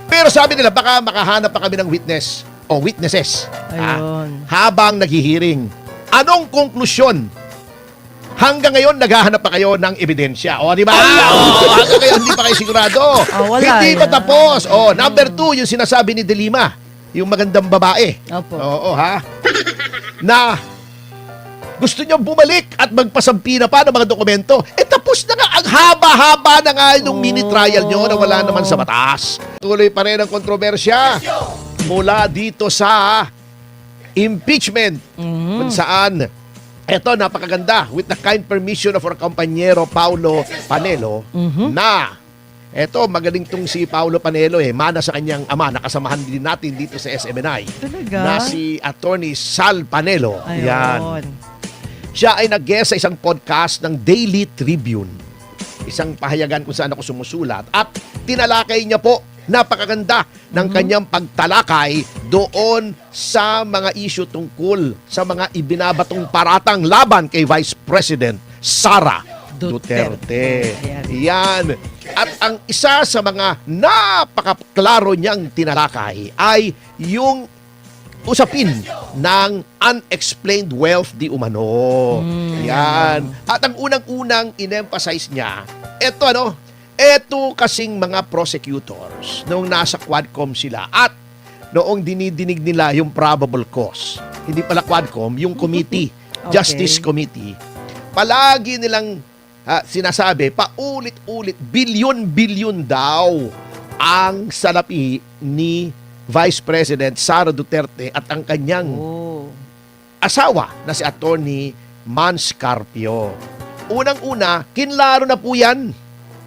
Pero sabi nila, baka makahanap pa kami ng witness o witnesses Ayun. habang naghihiring. Anong konklusyon? Hanggang ngayon, naghahanap pa kayo ng ebidensya. O, di ba? Hanggang ngayon, hindi pa kayo sigurado. Wala Hindi pa yan. tapos. Number 2, yung sinasabi ni De Lima, yung magandang babae. Opo. Oo, ha? Na gusto niyo bumalik at magpasampi na pa ng mga dokumento. Tapos na nga, ang haba-haba na nga yung mini trial nyo na wala naman sa batas. Tuloy pa rin ang kontrobersya mula dito sa impeachment. Kung saan, eto, napakaganda. With the kind permission of our compañero Paulo Panelo, na, eto, magaling tong si Paulo Panelo mana sa kanyang ama, nakasamahan din natin dito sa SMNI. Talaga? Na si Attorney Sal Panelo. Ayun. Yan. Siya ay nag-guest sa isang podcast ng Daily Tribune. Isang pahayagan kung saan ako sumusulat. At tinalakay niya po, napakaganda ng kanyang pagtalakay doon sa mga issue tungkol sa mga ibinabatong paratang laban kay Vice President Sara Duterte. Yan. At ang isa sa mga napakaklaro niyang tinalakay ay yung usapin ng unexplained wealth di umano. Yan. At ang unang-unang in-emphasize niya, eto kasing mga prosecutors noong nasa Quadcom sila at noong dinidinig nila yung probable cause. Hindi pala Quadcom, yung committee, Justice Committee. Palagi nilang sinasabi, paulit-ulit, bilyon-bilyon daw ang salapi ni Vice President Sara Duterte at ang kanyang asawa na si Attorney Mans Carpio. Unang-una, kinlaro na po yan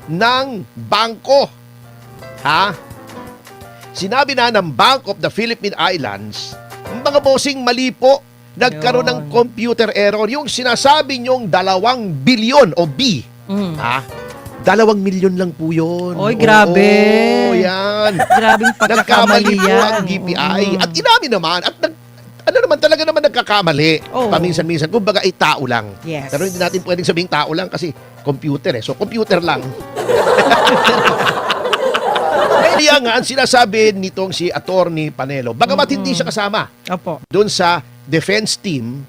ng bangko. Sinabi na ng Bank of the Philippine Islands, mga bossing, mali po, nagkaroon ng computer error. Yung sinasabi nyong 2 bilyon o B, 2 milyon lang po yun. Oy, grabe. Oo, yan. Grabing Nagkamali pagkakamali po yan. ang DPI. At inamin naman, at talaga naman nagkakamali. Oo. Paminsan-minsan, kumbaga ay tao lang. Yes. Pero hindi natin pwedeng sabing tao lang kasi computer So, computer lang. Kaya nga, ang sinasabi nitong si Attorney Panelo, bagamat hindi siya kasama Opo. doon sa defense team,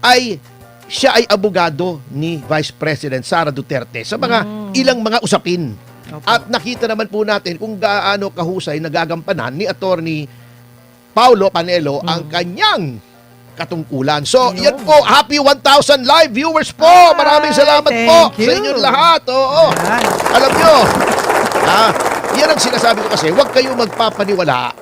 ay siya ay abogado ni Vice President Sara Duterte sa mga ilang mga usapin. Opo. At nakita naman po natin kung gaano kahusay nagagampanan ni Attorney Paulo Panelo ang kanyang katungkulan. So, yan po. Happy 1,000 live viewers po. Maraming salamat po thank you. sa inyong lahat. Oo. Yan. Alam nyo, yan ang sinasabi ko kasi, huwag kayo magpapaniwala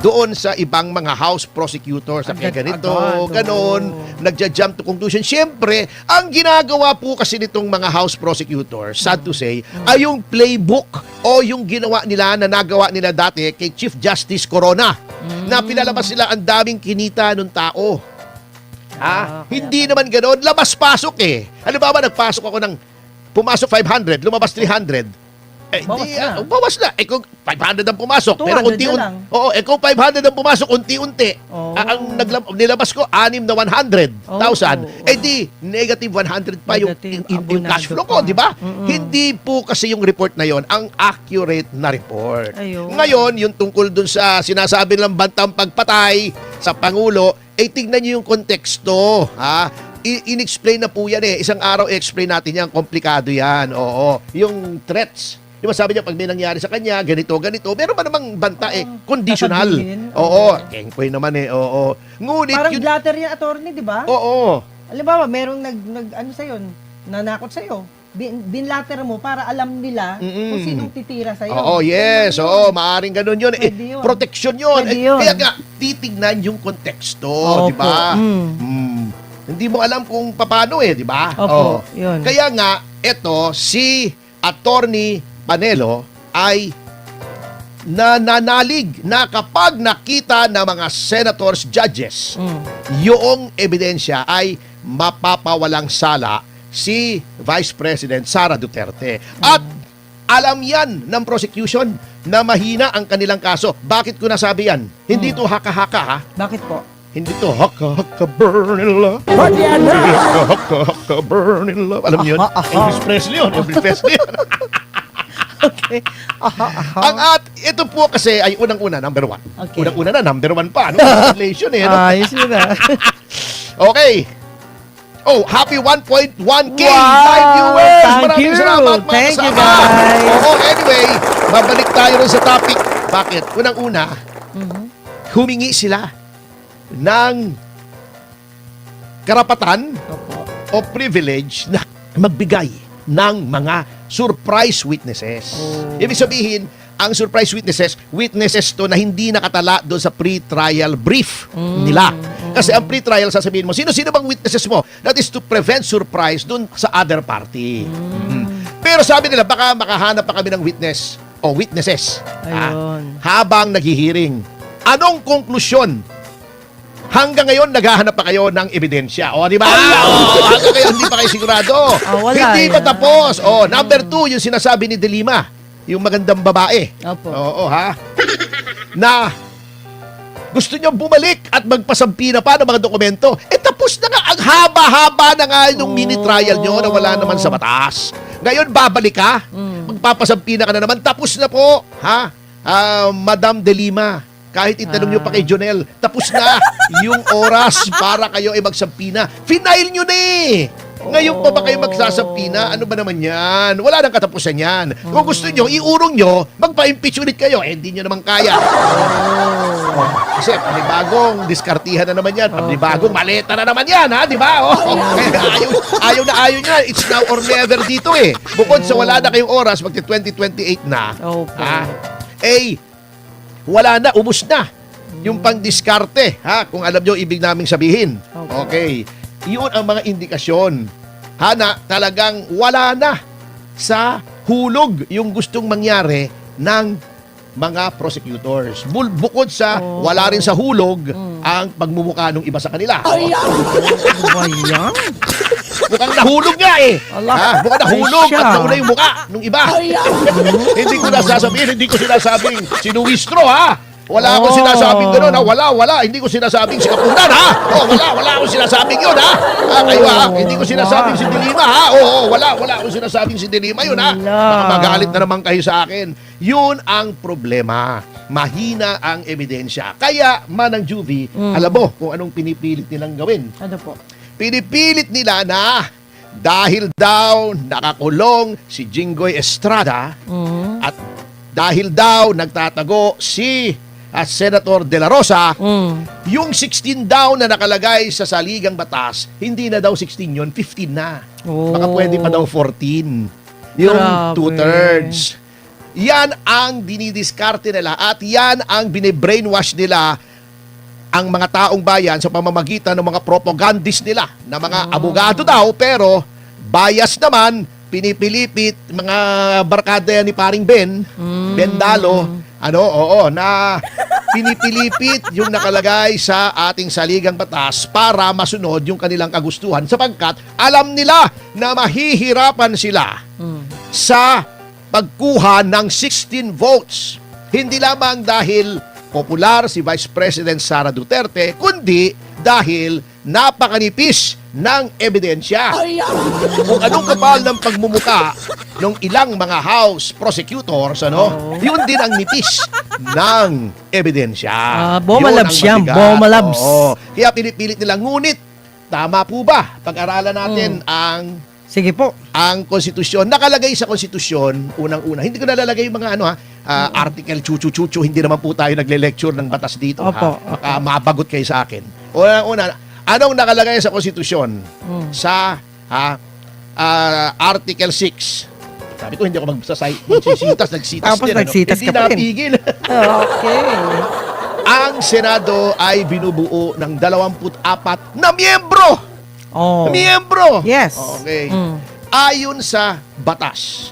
doon sa ibang mga house prosecutors. Kaya ganito, ganon, nagja-jump to conclusion. Siyempre, ang ginagawa po kasi nitong mga house prosecutors, sad to say, ay yung playbook o yung ginawa nila na nagawa nila dati kay Chief Justice Corona. Na pinalabas sila ang daming kinita ng tao. Hindi naman ganon, labas-pasok Halimbawa, nagpasok ako ng pumasok 500, lumabas 300. Bawas na. Kung 500 ang pumasok, pero 200 unti-unti. na lang. Oo, kung 500 ang pumasok, unti-unti. Ang nilabas ko, 6 na 100,000. Di, negative 100 pa yung cash flow ko, di ba? Hindi po kasi yung report na yon ang accurate na report. Ayun. Ngayon, yung tungkol dun sa sinasabi ng bantang pagpatay sa Pangulo, tignan nyo yung konteksto. In-explain na po yan Isang araw i-explain natin yan. Komplikado yan. Oo. Yung threats. Di ba sabi niya, pag may nangyari sa kanya, ganito. Meron ba namang banta conditional. sasabihin. Oo. Kengkoy naman Oo. Ngunit Parang blatter yan, attorney, di ba? Oo. Halimbawa, merong ano sa'yo, nanakot sa'yo. Binlatter mo para alam nila kung sinong titira sa'yo. Oo, yes. Oo, maaaring ganun yun. Pwede yun. Protection yun. Pwede yun. Kaya nga, titignan yung konteksto. Opo. Di ba? Hindi mo alam kung paano di ba? Opo, yun. Kaya nga, si Attorney Panelo ay nananalig na kapag nakita ng mga senators, judges, yung ebidensya ay mapapawalang sala si Vice President Sara Duterte. At alam yan ng prosecution na mahina ang kanilang kaso. Bakit ko nasabi yan? Hindi to haka-haka Bakit po? Hindi to haka-haka burning love. Haka-haka burning love. Alam niyo yun? Elvis Presley yun. Okay. Aha. Ito po kasi ay unang-una, number 1. Okay. Unang-una na, number 1 pa. Ano? Congratulations eh. No? Ayos yun ah. Okay. Oh, happy 1.1K Wow! live viewers! Thank Maraming you. salamat mga Thank you, kasama. guys. Oo, anyway, babalik tayo rin sa topic. Bakit? Unang-una, humingi sila ng karapatan Opo. o privilege na magbigay ng mga surprise witnesses. Oh. Ibig sabihin, ang surprise witnesses to na hindi nakatala doon sa pre-trial brief nila. Kasi ang pre-trial, sasabihin mo, sino-sino bang witnesses mo? That is to prevent surprise doon sa other party. Pero sabi nila, baka makahanap pa kami ng witness o witnesses Ayun. habang naghihiring. Anong konklusyon? Hanggang ngayon, naghahanap pa kayo ng ebidensya. O, di ba? Hanggang ngayon, hindi pa kayo sigurado. Wala Hindi yan. pa tapos. O, number 2, yung sinasabi ni Delima, yung magandang babae. Opo. Oo, ha? Na gusto nyo bumalik at magpasampi na pa ng mga dokumento. Tapos na nga. Ang haba-haba na nga yung mini trial nyo na wala naman sa batas. Ngayon, babalik ka. Magpapasampi na ka na naman. Tapos na po. Ha? Madam Delima, kahit itanong nyo pa kay Jonel, tapos na yung oras para kayo ay magsampi na. Final nyo na eh. Ngayon pa ba kayo magsasampi na? Ano ba naman yan? Wala nang katapusan yan. Kung gusto nyo, iurong nyo, magpa-impeach ulit kayo. Hindi nyo naman kaya. Kasi panibagong diskartihan na naman yan. Panibagong maleta na naman yan, ha? Di ba? Ayaw na ayaw niya. It's now or never dito eh. Bukod sa wala na kayong oras, magti 2028 na. Opo. Wala na, ubos na. Yung pang-diskarte, ha? Kung alam nyo, ibig naming sabihin. Opo. Okay. Iyon ang mga indikasyon. Ha, na talagang wala na sa hulog yung gustong mangyari ng mga prosecutors. Bukod sa wala rin sa hulog ang pagmumukha ng iba sa kanila. Ano ba yan? Mukhang nahulog nga eh. Allah. Ha? Mukhang nahulog Ay, siya. at nauna yung mukha ng iba. Hindi ko nasasabihin, hindi ko sinasabing sinuwistro ha. Wala akong sinasabing gano'n ha. Wala. Hindi ko sinasabing si Kapunan ha. Wala akong sinasabing yun ha. Kayo ha. Hindi ko sinasabing si Dilima ha. Wala akong sinasabing si Dilima yun ha. Baka magalit na naman kayo sa akin. Yun ang problema. Mahina ang ebidensya. Kaya, Manang Juvie, alam mo kung anong pinipilit nilang gawin. Ano po? Pinipilit nila na dahil daw nakakulong si Jinggoy Estrada at dahil daw nagtatago si Senator De La Rosa, yung 16 daw na nakalagay sa saligang batas, hindi na daw 16 yun, 15 na. Baka pwede pa daw 14. Yung Grabe. 2/3. Yan ang dinidiskarte nila at yan ang bine-brainwash nila ang mga taong bayan sa pamamagitan ng mga propagandist nila na mga abogado daw pero bias naman, pinipilipit mga barkada yan ni paring Ben Dalo, na pinipilipit yung nakalagay sa ating saligang batas para masunod yung kanilang kagustuhan sapagkat alam nila na mahihirapan sila sa pagkuha ng 16 votes. Hindi lamang dahil popular si Vice President Sara Duterte, kundi dahil napakanipis ng ebidensya. Kung anong kapal ng pagmumuka ng ilang mga House prosecutors, yun din ang nipis ng ebidensya. Bomalabs Yun ang yan, mabigat. bomalabs. Oo. Kaya pinipilit nila. Ngunit, tama po ba? Pag-aralan natin Sige po. ang konstitusyon, nakalagay sa konstitusyon, unang-una. Hindi ko nalalagay yung mga article, chuchu-chuchu, hindi naman po tayo nagle-lecture ng batas dito. Opo. Baka mabagot kayo sa akin. Unang-una, anong nakalagay sa konstitusyon? Sa Article 6. Sabi ko, hindi ako magsisitas, nagsitas Tapos din. nagsitas Hindi ka pa rin. napigil. Okay. Ang Senado ay binubuo ng 24 na miyembro. Miyembro! Yes. Okay. Ayon sa batas,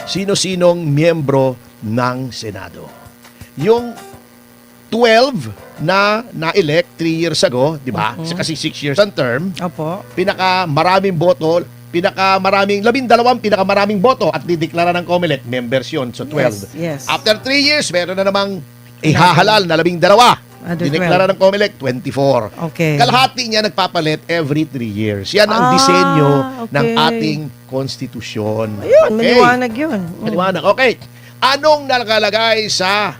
sino-sinong miyembro ng Senado? Yung 12 na na-elect 3 years ago, di ba? Kasi 6 years ang term. Opo. Pinakamaraming boto, pinakamaraming boto at dideklara ng COMELEC, members yun. So 12. Yes. After 3 years, meron na namang ihahalal na 12. Other Dineklara ng COMELEC, 24. Okay. Kalahati niya nagpapalit every 3 years. Yan ang Ah, disenyo ng okay. ating konstitusyon. Ayun, maliwanag yun. Maliwanag. Okay. Anong nakalagay sa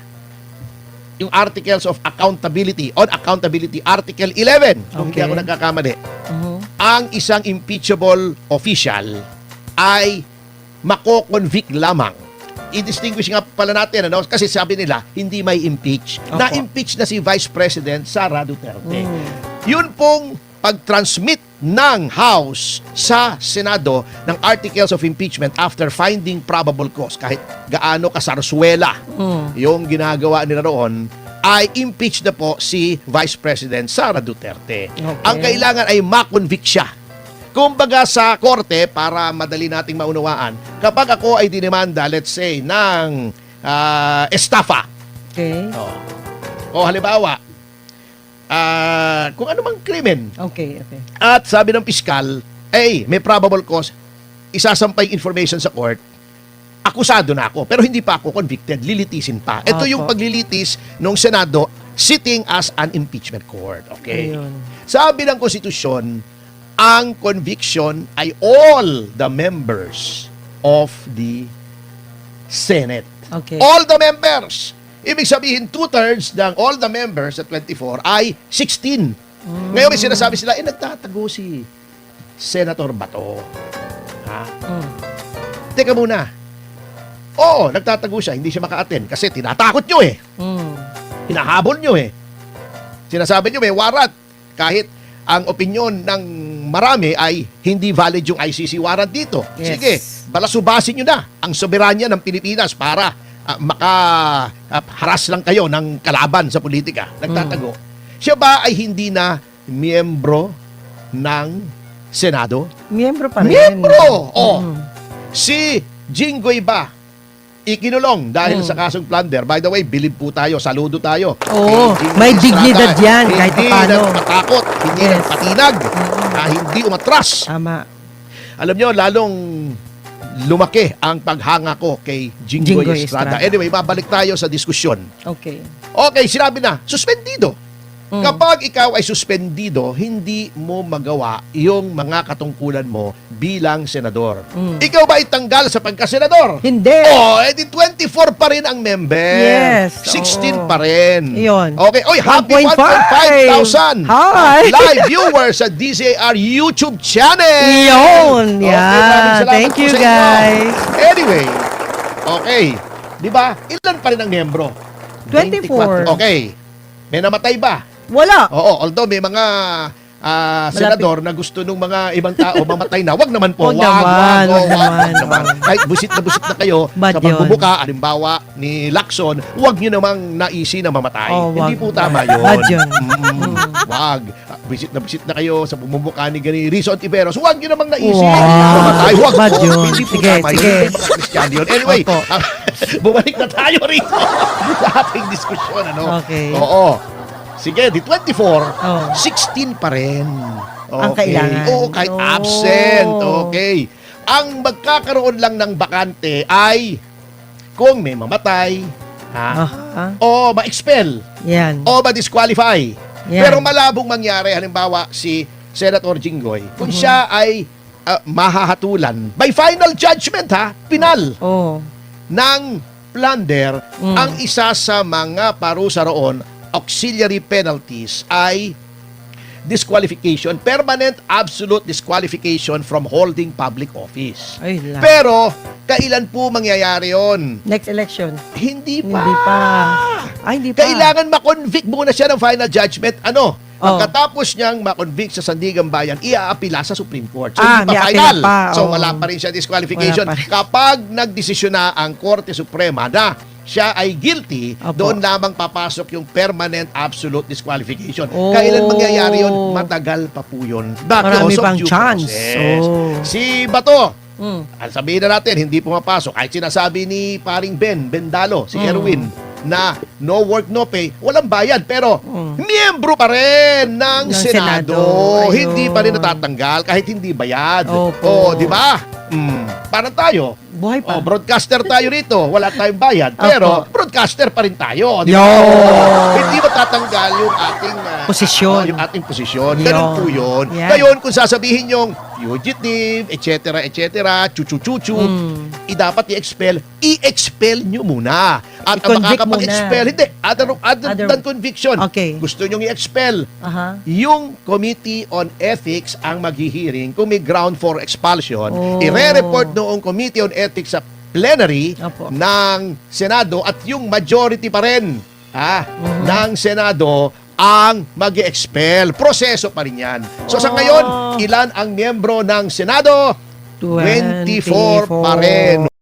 yung Articles of Accountability on Accountability, Article 11, kung hindi Okay. ako nagkakamali. Mhm. Ang isang impeachable official ay mako-convict lamang. I-distinguish nga pala natin, ano? Kasi sabi nila, hindi may impeach. Opo. Na-impeach na si Vice President Sara Duterte. Mm. Yun pong pag-transmit ng House sa Senado ng Articles of Impeachment after finding probable cause, kahit gaano kasarsuela Mm. yung ginagawa nila roon, ay impeach na po si Vice President Sara Duterte. Okay. Ang kailangan ay ma-convict siya. Kumbaga sa korte, para madali nating maunawaan, kapag ako ay dinemanda, let's say, ng estafa, Okay. o halimbawa, kung ano mang krimen, Okay, okay. at sabi ng piskal, may probable cause, isasampay information sa court, akusado na ako, pero hindi pa ako convicted, lilitisin pa. Ito yung Opo. paglilitis ng Senado sitting as an impeachment court. Okay? Ayun. Sabi ng konstitusyon, ang conviction ay all the members of the Senate. Okay. All the members. Ibig sabihin, 2/3 ng all the members sa 24 ay 16. Ngayon may sinasabi sila, nagtatago si Senator Bato. Ha? Mm. Teka muna. Oo, nagtatago siya. Hindi siya maka-attend kasi tinatakot nyo eh. Mm. Hinahabol nyo eh. Sinasabi nyo may warrant. Kahit ang opinyon ng marami ay hindi valid yung ICC warrant dito. Yes. Sige, balasubasin nyo na ang soberanya ng Pilipinas para makaharas lang kayo ng kalaban sa politika. Nagtatago. Siya ba ay hindi na miyembro ng Senado? Miyembro pa rin. Miyembro! Oh. Mm. Si Jinggoy ba ikinulong dahil sa kasong plunder? By the way, bilib po tayo, saludo tayo. Oo, Kay Jinggoy may Estrada. dignidad yan, kahit Hindi paano. nagpatakot, hindi Yes. nagpatinag, hindi umatras. Tama. Alam nyo, lalong lumaki ang paghanga ko kay Jinggoy Jinggoy Estrada. Estrada. Anyway, babalik tayo sa diskusyon. Okay. Okay, sinabi na, suspendido. Mm. Kapag ikaw ay suspendido, hindi mo magawa yung mga katungkulan mo bilang senador. Mm. Ikaw ba itanggal sa pagkasenador? Hindi. Oh, edi 24 pa rin ang member. Yes, 16 oo. pa rin. Iyon. Okay. Oy, happy 1.5 thousand 1.5. Hi. live viewers sa DZAR YouTube channel. Iyon. Okay, maraming Yeah. salamat Thank po you, sa inyo. guys. Anyway, okay. Di ba? Ilan pa rin ang membro? 24. 24. Okay. May namatay ba? Wala. Oo, although may mga senador na gusto nung mga ibang tao mamatay na, wag naman po. Wag naman, wag naman. Kahit busit na kayo Bad sa pagbubuka, halimbawa ni Lacson, wag nyo namang naisi na mamatay. Oh, Hindi wag. po tama yun. Bad yun. Wag. Busit na kayo sa pagbubuka ni Rizzo Ontiveros, wag nyo namang naisi Wow. na mamatay. Wag Bad po. yun. Hindi po Sige, tama sige. yun. Hindi po mga Kristiyano yun. Anyway, Opo. bumalik na tayo rito sa ating diskusyon. Ano? Okay. Oo. Sige, di 24, Oh. 16 pa rin. Ang kailangan. Oo, kahit Oh. absent. Okay. Ang magkakaroon lang ng bakante ay kung may mamatay, Aha. o ma-expel, Yan. o ma-disqualify. Yan. Pero malabong mangyari, halimbawa si Senator Jinggoy, kung siya ay mahahatulan by final judgment, pinal Oh. ng plunder, Mm. ang isa sa mga parusa roon, auxiliary penalties, ay disqualification, permanent absolute disqualification from holding public office. Ay, la. Pero, kailan po mangyayari yon? Next election. Hindi pa. Hindi pa. Ay, hindi pa. Kailangan ma-convict muna siya ng final judgment. Ano? Oh. Pagkatapos niyang ma-convict sa Sandigan Bayan, iaapila sa Supreme Court. So, Ah, hindi pa may final. apila pa. So, Oh. wala pa rin siya disqualification. Wala pa rin. Kapag nagdesisyon na ang Korte Suprema na siya ay guilty, Opo. doon lamang papasok yung permanent absolute disqualification. Oh. Kailan mangyayari yun? Matagal pa po yun. Marami Because of pang due chance. process. Oh. Si Bato, Mm. sabihin na natin, hindi pumapasok. Kahit sinasabi ni paring Bendalo, si Erwin, na no work, no pay, walang bayad. Pero, miyembro pa rin ng Ng Senado. Senado. Ayun. Hindi pa rin natatanggal kahit hindi bayad. Opo. O, di ba? Parang tayo. Buhay pa. Broadcaster tayo rito. Wala tayong bayad. Pero broadcaster pa rin tayo. Di ba? Yo! Hindi matatanggal yung ating Posisyon. yung ating posisyon. Yun. Ganun po yun. Yan. Ngayon, kung sasabihin yung fugitive, etc., chuchu-chuchu, dapat i-expel nyo muna. At ang I-convict makakapag-expel, muna. hindi, other than conviction. Okay. Gusto nyo i-expel. Aha. Yung Committee on Ethics ang maghihiring kung may ground for expulsion. Oh. Ire-report noong Committee on Ethics sa plenary Opo. ng Senado at yung majority pa rin ng Senado ang mag-expel. Proseso pa rin yan. So sa ngayon, ilan ang miyembro ng Senado? 24 pa rin.